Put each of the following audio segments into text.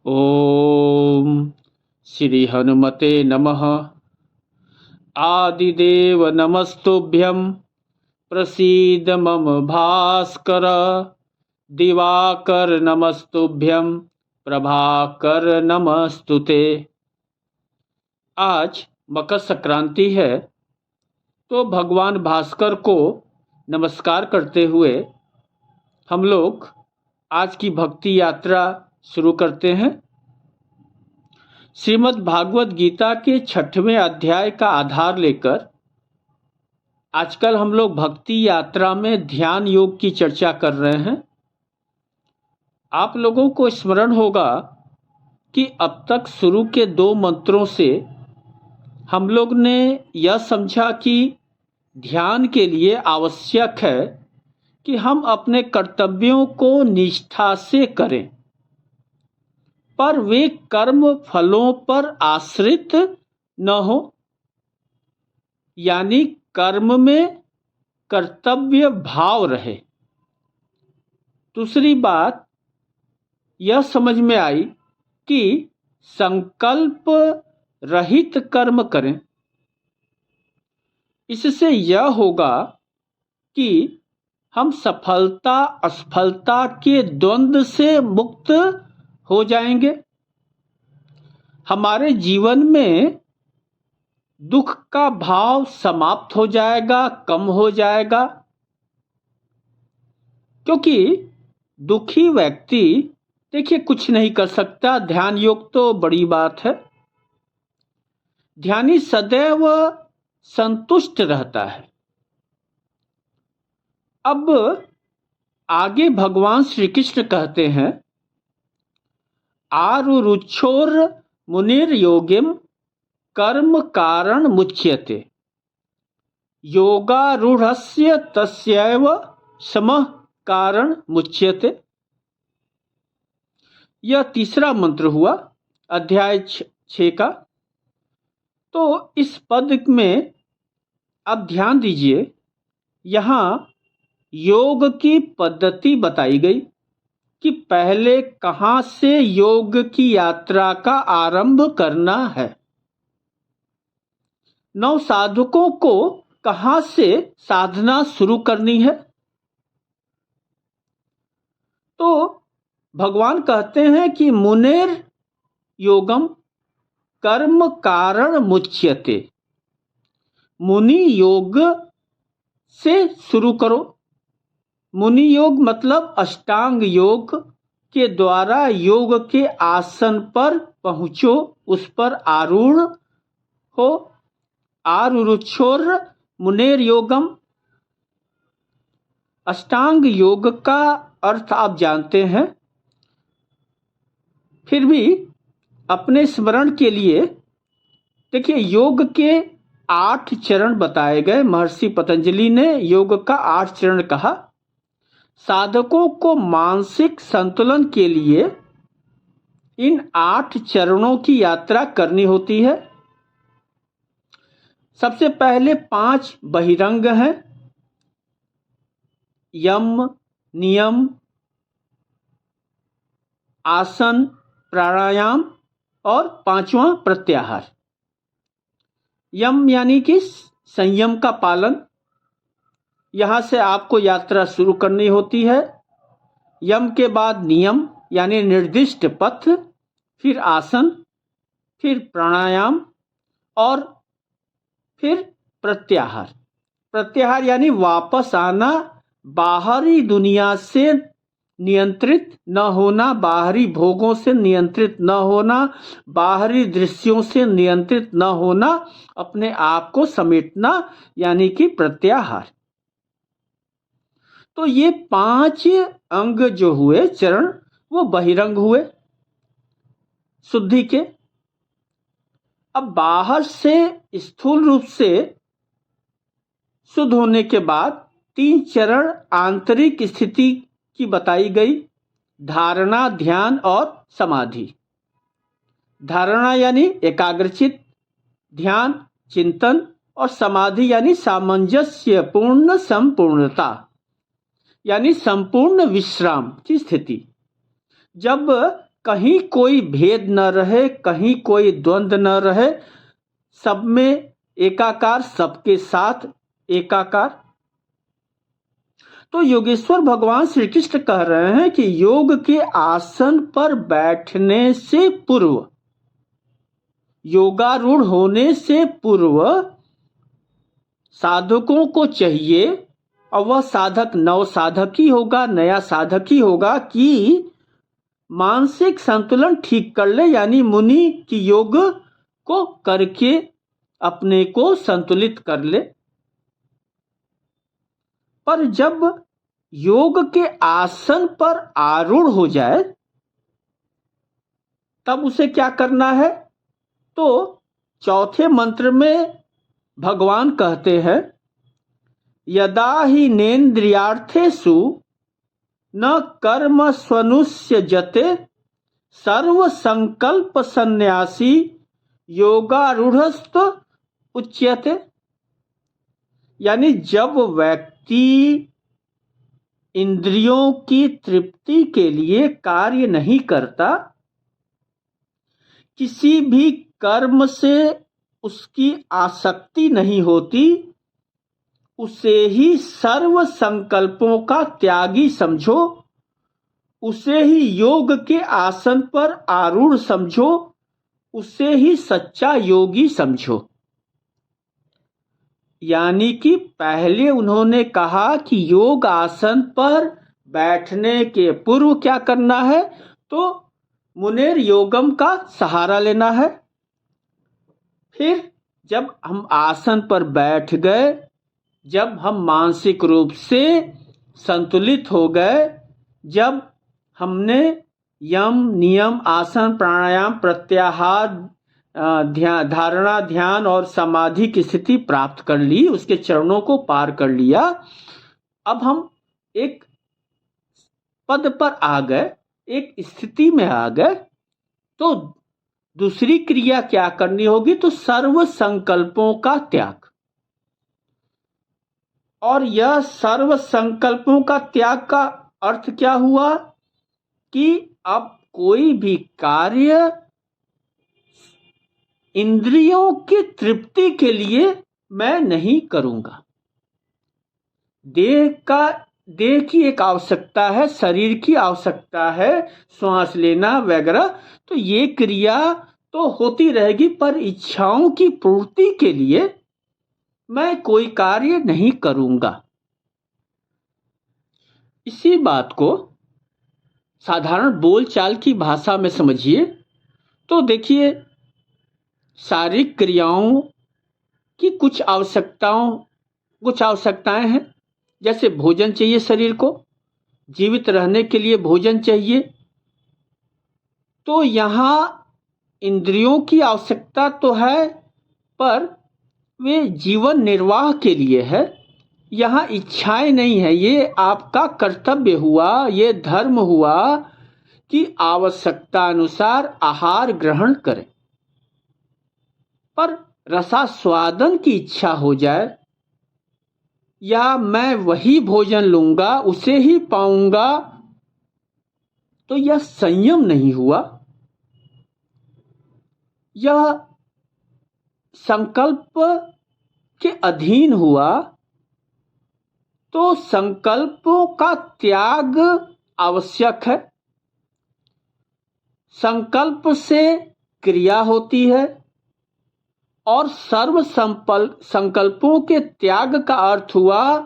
ओम श्री हनुमते नमः। आदिदेव नमस्तुभ्यं प्रसीद मम भास्कर। दिवाकर नमस्तुभ्यं प्रभाकर नमस्तुते। आज मकर संक्रांति है, तो भगवान भास्कर को नमस्कार करते हुए हम लोग आज की भक्ति यात्रा शुरू करते हैं। श्रीमद् भागवत गीता के 6वें अध्याय का आधार लेकर आजकल हम लोग भक्ति यात्रा में ध्यान योग की चर्चा कर रहे हैं। आप लोगों को स्मरण होगा कि अब तक शुरू के 2 मंत्रों से हम लोग ने यह समझा कि ध्यान के लिए आवश्यक है कि हम अपने कर्तव्यों को निष्ठा से करें, पर वे कर्म फलों पर आश्रित न हो, यानी कर्म में कर्तव्य भाव रहे। दूसरी बात यह समझ में आई कि संकल्प रहित कर्म करें। इससे यह होगा कि हम सफलता असफलता के द्वंद्व से मुक्त हो जाएंगे। हमारे जीवन में दुख का भाव समाप्त हो जाएगा, कम हो जाएगा, क्योंकि दुखी व्यक्ति देखिए कुछ नहीं कर सकता। ध्यान योग तो बड़ी बात है। ध्यानी सदैव संतुष्ट रहता है। अब आगे भगवान श्री कृष्ण कहते हैं, आरुरुक्षोर मुनिर योगिम कर्म कारण मुच्यते योगारूढ़स्य तस्यैव समः कारण मुच्यते। यह तीसरा मंत्र हुआ अध्याय 6 का। तो इस पद में आप ध्यान दीजिए, यहाँ योग की पद्धति बताई गई कि पहले कहाँ से योग की यात्रा का आरंभ करना है, नव साधकों को कहाँ से साधना शुरू करनी है। तो भगवान कहते हैं कि मुनेर योगम कर्म कारण मुच्यते। मुनि योग से शुरू करो। मुनि योग मतलब अष्टांग योग के द्वारा योग के आसन पर पहुंचो, उस पर आरूढ़ हो। आरुरुक्षोर मुनेर योगम। अष्टांग योग का अर्थ आप जानते हैं, फिर भी अपने स्मरण के लिए देखिए, योग के 8 चरण बताए गए। महर्षि पतंजलि ने योग का 8 चरण कहा। साधकों को मानसिक संतुलन के लिए इन 8 चरणों की यात्रा करनी होती है। सबसे पहले 5 बहिरंग हैं, यम, नियम, आसन, प्राणायाम और 5वां प्रत्याहार। यम यानी कि संयम का पालन। यहां से आपको यात्रा शुरू करनी होती है। यम के बाद नियम यानी निर्दिष्ट पथ, फिर आसन, फिर प्राणायाम और फिर प्रत्याहार। प्रत्याहार यानी वापस आना, बाहरी दुनिया से नियंत्रित न होना, बाहरी भोगों से नियंत्रित न होना, बाहरी दृश्यों से नियंत्रित न होना, अपने आप को समेटना, यानी कि प्रत्याहार। तो ये 5 अंग जो हुए, चरण, वो बहिरंग हुए शुद्धि के। अब बाहर से स्थूल रूप से शुद्ध होने के बाद 3 चरण आंतरिक स्थिति की बताई गई, धारणा, ध्यान और समाधि। धारणा यानी एकाग्रचित, ध्यान चिंतन और समाधि यानी सामंजस्य पूर्ण संपूर्णता, यानी संपूर्ण विश्राम की स्थिति। जब कहीं कोई भेद न रहे, कहीं कोई द्वंद्व न रहे, सब में एकाकार, सबके साथ एकाकार। तो योगेश्वर भगवान श्री कृष्ण कह रहे हैं कि योग के आसन पर बैठने से पूर्व, योगारूढ़ होने से पूर्व साधकों को चाहिए, और वह साधक नव साधक ही होगा, नया साधक ही होगा, कि मानसिक संतुलन ठीक कर ले, यानी मुनि की योग को करके अपने को संतुलित कर ले। पर जब योग के आसन पर आरूढ़ हो जाए तब उसे क्या करना है? तो चौथे मंत्र में भगवान कहते हैं, यदा हि नेन्द्रियार्थेषु न कर्म स्वनुष्यजते सर्व संकल्प संन्यासी योगारूढ़स्त उच्यते। यानी जब व्यक्ति इंद्रियों की तृप्ति के लिए कार्य नहीं करता, किसी भी कर्म से उसकी आसक्ति नहीं होती, उसे ही सर्व संकल्पों का त्यागी समझो, उसे ही योग के आसन पर आरूढ़ समझो, उसे ही सच्चा योगी समझो। यानी कि पहले उन्होंने कहा कि योग आसन पर बैठने के पूर्व क्या करना है? तो मुनेर योगम का सहारा लेना है। फिर जब हम आसन पर बैठ गए, जब हम मानसिक रूप से संतुलित हो गए, जब हमने यम, नियम, आसन, प्राणायाम, प्रत्याहार, धारणा, ध्यान और समाधि की स्थिति प्राप्त कर ली, उसके चरणों को पार कर लिया, अब हम एक पद पर आ गए, एक स्थिति में आ गए, तो दूसरी क्रिया क्या करनी होगी? तो सर्व संकल्पों का त्याग। और यह सर्व संकल्पों का त्याग का अर्थ क्या हुआ? कि अब कोई भी कार्य इंद्रियों की तृप्ति के लिए मैं नहीं करूंगा। देह की एक आवश्यकता है, शरीर की आवश्यकता है, श्वास लेना वगैरह, तो ये क्रिया तो होती रहेगी, पर इच्छाओं की पूर्ति के लिए मैं कोई कार्य नहीं करूंगा। इसी बात को साधारण बोलचाल की भाषा में समझिए तो देखिए, शारीरिक क्रियाओं की कुछ आवश्यकताएं हैं। जैसे भोजन चाहिए, शरीर को जीवित रहने के लिए भोजन चाहिए, तो यहाँ इंद्रियों की आवश्यकता तो है, पर वे जीवन निर्वाह के लिए है। यहाँ इच्छाएं नहीं है। ये आपका कर्तव्य हुआ, ये धर्म हुआ कि आवश्यकता अनुसार आहार ग्रहण करें। पर रसास्वादन की इच्छा हो जाए, या मैं वही भोजन लूंगा, उसे ही पाऊंगा, तो यह संयम नहीं हुआ, यह संकल्प के अधीन हुआ। तो संकल्पों का त्याग आवश्यक है। संकल्प से क्रिया होती है, और सर्व संकल्पों के त्याग का अर्थ हुआ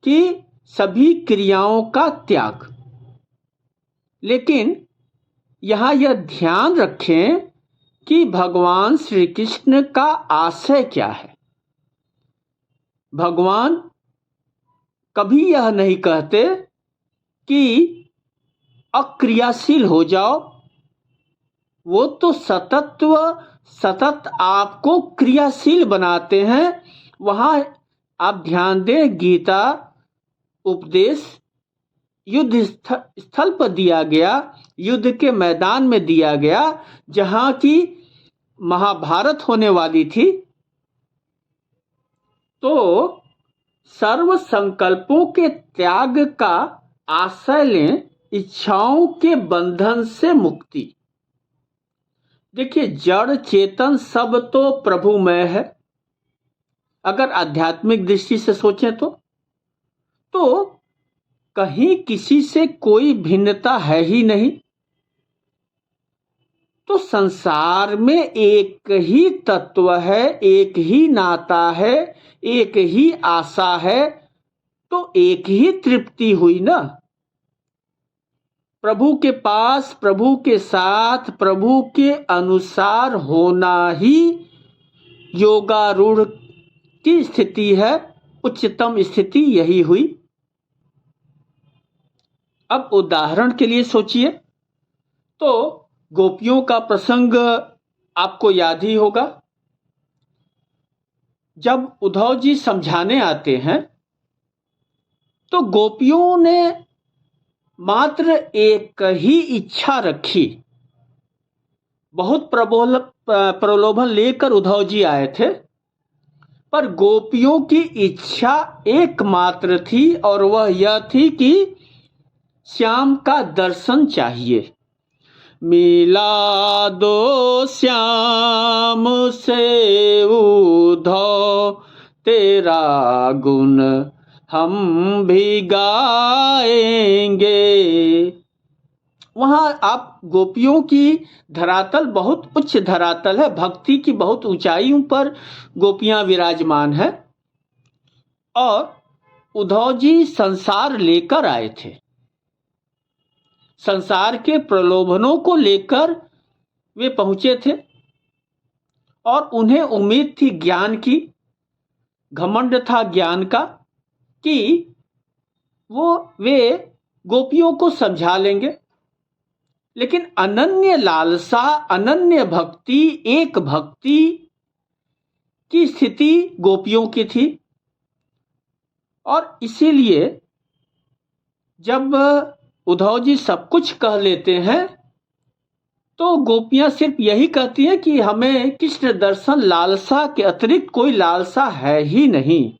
कि सभी क्रियाओं का त्याग। लेकिन यहाँ यह ध्यान रखें कि भगवान श्री कृष्ण का आशय क्या है। भगवान कभी यह नहीं कहते कि अक्रियाशील हो जाओ, वो तो सतत आपको क्रियाशील बनाते हैं। वहां आप ध्यान दें, गीता उपदेश युद्ध स्थल पर दिया गया, युद्ध के मैदान में दिया गया, जहां की महाभारत होने वाली थी। तो सर्व संकल्पों के त्याग का आशय लें, इच्छाओं के बंधन से मुक्ति। देखिए, जड़ चेतन सब तो प्रभुमय है। अगर आध्यात्मिक दृष्टि से सोचें तो कहीं किसी से कोई भिन्नता है ही नहीं। तो संसार में एक ही तत्व है, एक ही नाता है, एक ही आशा है, तो एक ही तृप्ति हुई ना। प्रभु के पास, प्रभु के साथ, प्रभु के अनुसार होना ही योगारूढ़ की स्थिति है। उच्चतम स्थिति यही हुई। अब उदाहरण के लिए सोचिए तो गोपियों का प्रसंग आपको याद ही होगा। जब उद्धव जी समझाने आते हैं तो गोपियों ने मात्र एक ही इच्छा रखी। बहुत प्रलोभन लेकर उद्धव जी आए थे, पर गोपियों की इच्छा एकमात्र थी और वह यह थी कि श्याम का दर्शन चाहिए। मिला दो श्याम से उद्धव, तेरा गुण हम भी गाएंगे। वहां आप गोपियों की धरातल बहुत उच्च धरातल है, भक्ति की बहुत ऊंचाइयों पर गोपियां विराजमान है। और उद्धव जी संसार लेकर आए थे, संसार के प्रलोभनों को लेकर वे पहुंचे थे और उन्हें उम्मीद थी ज्ञान की, घमंड था ज्ञान का कि वे गोपियों को समझा लेंगे। लेकिन अनन्य लालसा, अनन्य भक्ति, एक भक्ति की स्थिति गोपियों की थी। और इसीलिए जब उद्धव जी सब कुछ कह लेते हैं तो गोपियां सिर्फ यही कहती हैं कि हमें कृष्ण दर्शन लालसा के अतिरिक्त कोई लालसा है ही नहीं।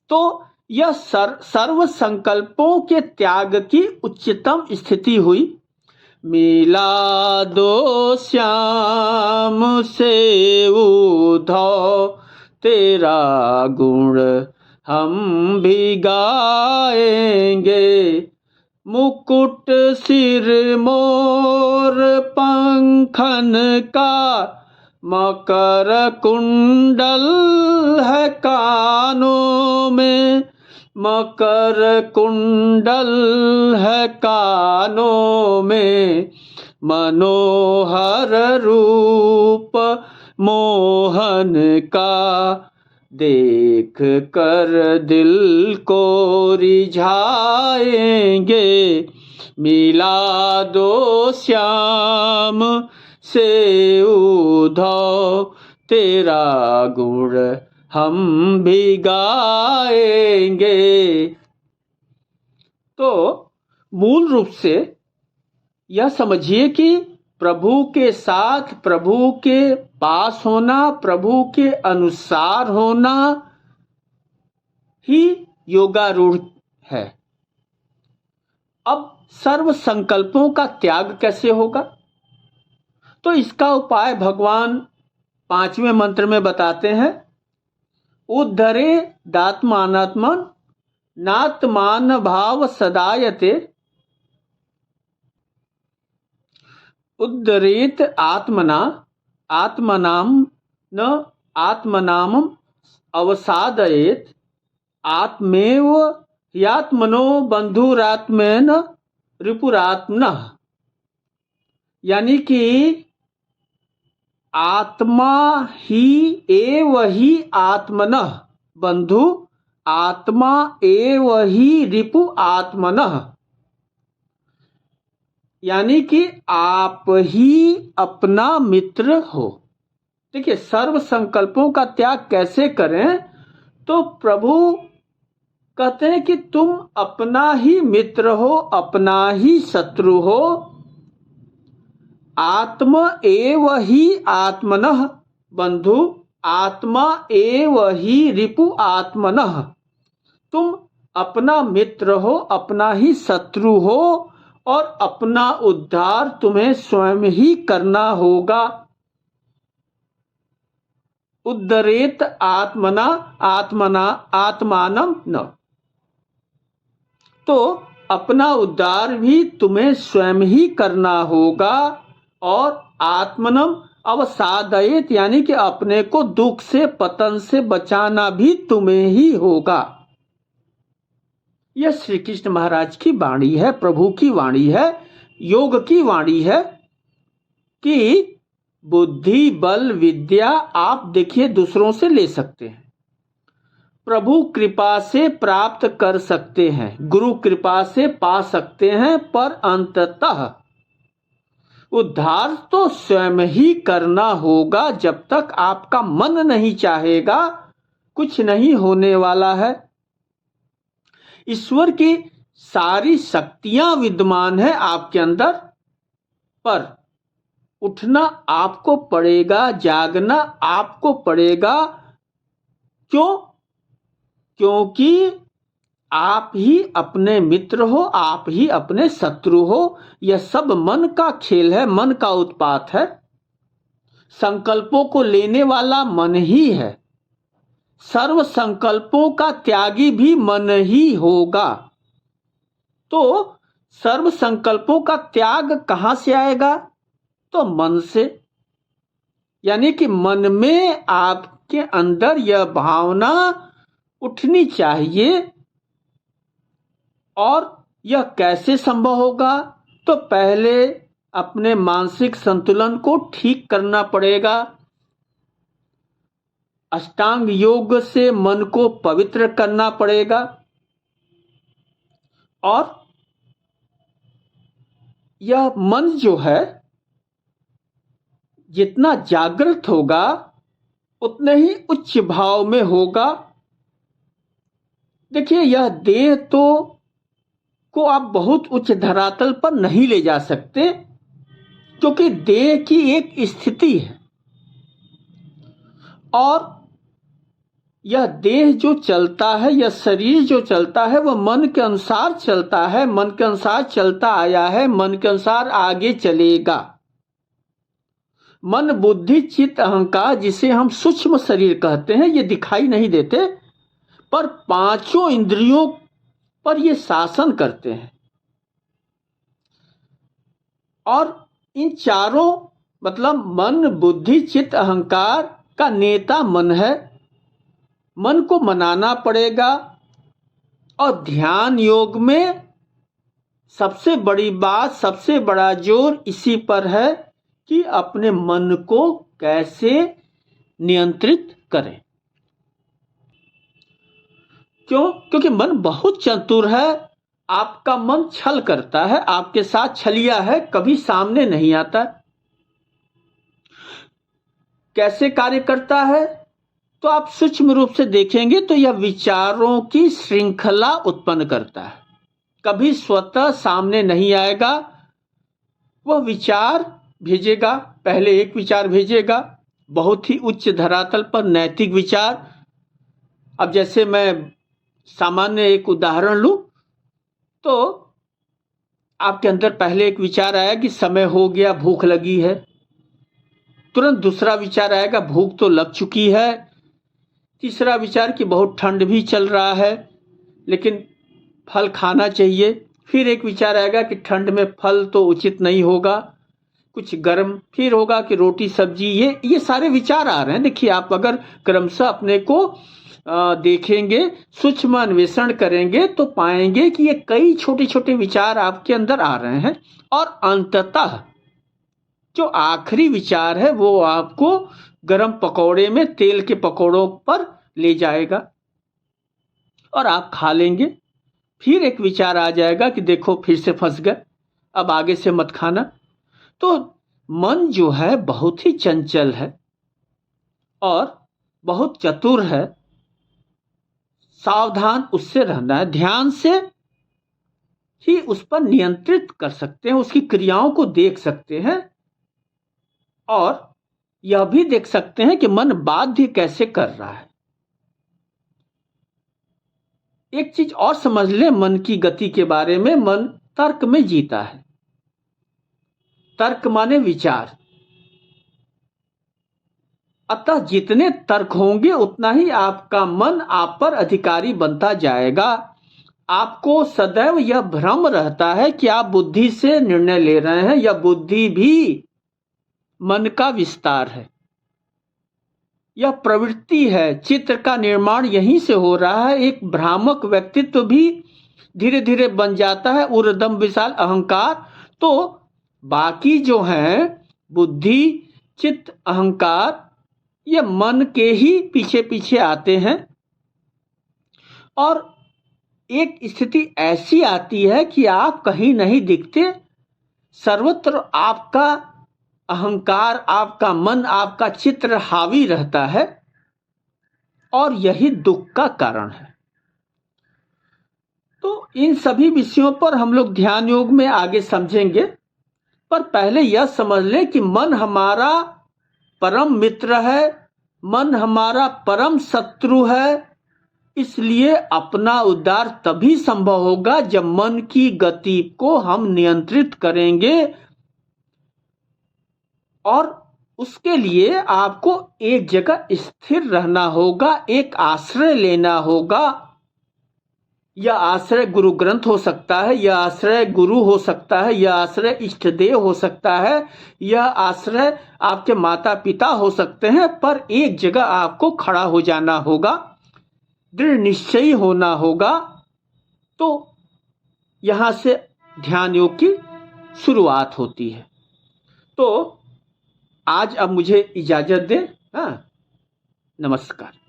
तो यह सर्व संकल्पों के त्याग की उच्चतम स्थिति हुई। मिला दो श्याम से उद्धव, तेरा गुण हम भी गाएंगे। मुकुट सिर मोर पंखन का, मकर कुंडल है कानों में, मकर कुंडल है कानों में। मनोहर रूप मोहन का, देख कर दिल को रिझाएंगे। मिला दो श्याम से उद्धव, तेरा गुण हम भी गाएंगे। तो मूल रूप से यह समझिए कि प्रभु के साथ, प्रभु के पास होना, प्रभु के अनुसार होना ही योगारूढ़ है। अब सर्व संकल्पों का त्याग कैसे होगा? तो इसका उपाय भगवान 5वें मंत्र में बताते हैं। उद्धरे दात्मानात्मन नात्मान भाव सदायते, उद्धरेत आत्मना आत्मनाम न आत्मनाम अवसादयेत, आत्मेव यात्मनो बंधुरात्मेन रिपुरात्मनः। यानी कि आत्मा ही एव ही आत्मनः बंधु, आत्मा एव ही रिपु आत्मनः। यानी कि आप ही अपना मित्र हो। देखिए, सर्व संकल्पों का त्याग कैसे करें? तो प्रभु कहते हैं कि तुम अपना ही मित्र हो, अपना ही शत्रु हो। आत्म एव ही आत्मनः बंधु, आत्मा एव ही रिपु आत्मनः। तुम अपना मित्र हो, अपना ही शत्रु हो, और अपना उद्धार तुम्हें स्वयं ही करना होगा। उद्धरेत आत्मना आत्मना आत्मानम न। तो अपना उद्धार भी तुम्हें स्वयं ही करना होगा, और आत्मनम अवसादयेत यानी कि अपने को दुख से, पतन से बचाना भी तुम्हें ही होगा। यह श्री कृष्ण महाराज की वाणी है, प्रभु की वाणी है, योग की वाणी है कि बुद्धि, बल, विद्या आप देखिए दूसरों से ले सकते हैं, प्रभु कृपा से प्राप्त कर सकते हैं, गुरु कृपा से पा सकते हैं, पर अंततः उद्धार तो स्वयं ही करना होगा। जब तक आपका मन नहीं चाहेगा, कुछ नहीं होने वाला है। ईश्वर की सारी शक्तियां विद्यमान है आपके अंदर, पर उठना आपको पड़ेगा, जागना आपको पड़ेगा। क्यों? क्योंकि आप ही अपने मित्र हो, आप ही अपने शत्रु हो। यह सब मन का खेल है, मन का उत्पात है। संकल्पों को लेने वाला मन ही है, सर्व संकल्पों का त्यागी भी मन ही होगा। तो सर्व संकल्पों का त्याग कहां से आएगा? तो मन से। यानी कि मन में आपके अंदर यह भावना उठनी चाहिए। और यह कैसे संभव होगा? तो पहले अपने मानसिक संतुलन को ठीक करना पड़ेगा। अष्टांग योग से मन को पवित्र करना पड़ेगा, और यह मन जो है जितना जागृत होगा उतने ही उच्च भाव में होगा। देखिए, यह देह तो को आप बहुत उच्च धरातल पर नहीं ले जा सकते, क्योंकि देह की एक स्थिति है, और यह देह जो चलता है, यह शरीर जो चलता है, वह मन के अनुसार चलता है, मन के अनुसार चलता आया है, मन के अनुसार आगे चलेगा। मन, बुद्धि, चित्त, अहंकार, जिसे हम सूक्ष्म शरीर कहते हैं, ये दिखाई नहीं देते, पर पांचों इंद्रियों पर ये शासन करते हैं। और इन चारों मतलब मन, बुद्धि, चित्त, अहंकार का नेता मन है। मन को मनाना पड़ेगा। और ध्यान योग में सबसे बड़ी बात, सबसे बड़ा जोर इसी पर है कि अपने मन को कैसे नियंत्रित करें। क्यों? क्योंकि मन बहुत चतुर है। आपका मन छल करता है, आपके साथ छलिया है, कभी सामने नहीं आता। कैसे कार्य करता है? तो आप सूक्ष्म रूप से देखेंगे तो यह विचारों की श्रृंखला उत्पन्न करता है, कभी स्वतः सामने नहीं आएगा। वह विचार भेजेगा, पहले एक विचार भेजेगा, बहुत ही उच्च धरातल पर नैतिक विचार। अब जैसे मैं सामान्य एक उदाहरण लूं, तो आपके अंदर पहले एक विचार आया कि समय हो गया, भूख लगी है। तुरंत दूसरा विचार आएगा, भूख तो लग चुकी है। तीसरा विचार कि बहुत ठंड भी चल रहा है, लेकिन फल खाना चाहिए। फिर एक विचार आएगा कि ठंड में फल तो उचित नहीं होगा, कुछ गर्म। फिर होगा कि रोटी सब्जी। ये सारे विचार आ रहे हैं। देखिए, आप अगर क्रमशः अपने को देखेंगे, सूक्ष्म अन्वेषण करेंगे, तो पाएंगे कि ये कई छोटे छोटे विचार आपके अंदर आ रहे हैं। और अंततः जो आखिरी विचार है वो आपको गरम पकौड़े में तेल के पकौड़ों पर ले जाएगा और आप खा लेंगे। फिर एक विचार आ जाएगा कि देखो फिर से फंस गए, अब आगे से मत खाना। तो मन जो है बहुत ही चंचल है और बहुत चतुर है। सावधान उससे रहना है। ध्यान से ही उस पर नियंत्रित कर सकते हैं, उसकी क्रियाओं को देख सकते हैं और यह भी देख सकते हैं कि मन बाध्य कैसे कर रहा है। एक चीज और समझ ले मन की गति के बारे में। मन तर्क में जीता है। तर्क माने विचार। अतः जितने तर्क होंगे उतना ही आपका मन आप पर अधिकारी बनता जाएगा। आपको सदैव यह भ्रम रहता है कि आप बुद्धि से निर्णय ले रहे हैं। यह बुद्धि भी मन का विस्तार है। यह प्रवृत्ति है। चित्र का निर्माण यहीं से हो रहा है। एक भ्रामक व्यक्तित्व भी धीरे धीरे बन जाता है। उर्दम विशाल अहंकार। तो बाकी जो है बुद्धि, चित्त, अहंकार, ये मन के ही पीछे पीछे आते हैं और एक स्थिति ऐसी आती है कि आप कहीं नहीं दिखते। सर्वत्र आपका अहंकार, आपका मन, आपका चित्र हावी रहता है और यही दुख का कारण है। तो इन सभी विषयों पर हम लोग ध्यान योग में आगे समझेंगे, पर पहले यह समझ लें कि मन हमारा परम मित्र है, मन हमारा परम शत्रु है। इसलिए अपना उद्धार तभी संभव होगा जब मन की गति को हम नियंत्रित करेंगे और उसके लिए आपको एक जगह स्थिर रहना होगा, एक आश्रय लेना होगा। यह आश्रय गुरु ग्रंथ हो सकता है, यह आश्रय गुरु हो सकता है, यह आश्रय इष्ट देव हो सकता है, यह आश्रय आपके माता पिता हो सकते हैं। पर एक जगह आपको खड़ा हो जाना होगा, दृढ़ निश्चयी होना होगा। तो यहां से ध्यान योग की शुरुआत होती है। तो आज अब मुझे इजाजत दें। हाँ, नमस्कार।